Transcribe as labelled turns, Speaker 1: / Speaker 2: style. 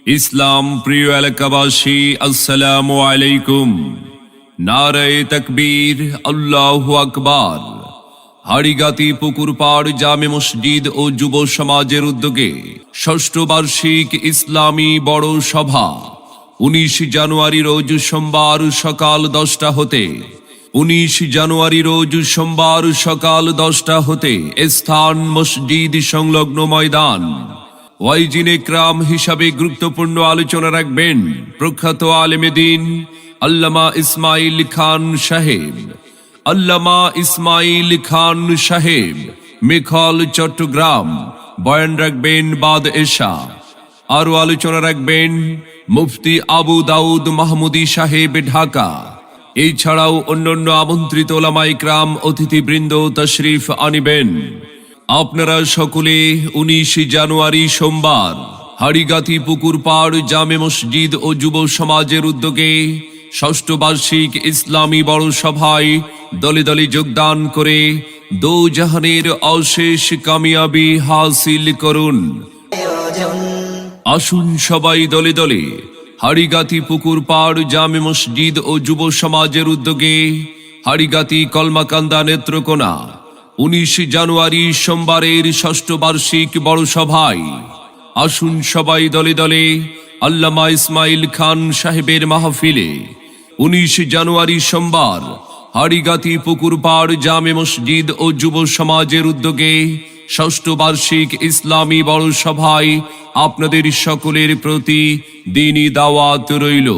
Speaker 1: ইসলাম প্রিয় এলাকাবাসী, আসসালামু আলাইকুম। নারায়ে তাকবীর, আল্লাহু আকবার। হাড়িগাতি পুকুরপাড় জামে মসজিদ ও যুব সমাজের উদ্যোগে ষষ্ঠ বার্ষিক ইসলামী বড় সভা 19 জানুয়ারি রোজ সোমবার সকাল 10টা হতে 19 জানুয়ারি রোজ সোমবার সকাল 10টা হতে স্থান মসজিদ সংলগ্ন ময়দান। ওয়াইজিন ইকরাম হিসাবে গুরুত্বপূর্ণ আলোচনা রাখবেন প্রখ্যাত আলেমে দ্বীন আল্লামা ইসমাইল খান সাহেব। আল্লামা ইসমাইল খান সাহেব, মেখল, চট্টগ্রাম। বয়ান রাখবেন বাদ এশা। আরো আলোচনা রাখবেন মুফতি আবু দাউদ মাহমুদী সাহেব, ঢাকা। এছাড়াও অন্যান্য আমন্ত্রিত ওলামা ইকরাম অতিথিবৃন্দ তশরিফ আনিবেন। আপনারা সকলে 19 জানুয়ারি সোমবার হাড়িগাতি পুকুরপাড় জামে মসজিদ ও যুব সমাজের উদ্যোগে ষষ্ঠ বার্ষিক ইসলামী বড় সভায় দলে দলে যোগদান করে দো জাহানের অশেষ কামিয়াবি হাসিল করুন। আসুন সবাই দলে দলে হাড়িগাতি পুকুরপাড় জামে মসজিদ ও যুব সমাজের উদ্যোগে হাড়িগাতি কলমাকান্দা নেত্রকোনা 19 জানুয়ারি সোমবারের ষষ্ঠ বার্ষিক বড় সভায় আসুন সবাই দলে দলে আল্লামা ইসমাইল খান সাহেবের মাহফিলে 19 জানুয়ারি সোমবার হাড়িগাতি পুকুরপাড় জামে মসজিদ ও যুব সমাজের উদ্যোগে ষষ্ঠ বার্ষিক ইসলামী বড় সভায় আপনাদের সকলের প্রতি দ্বীনী দাওয়াত রইল।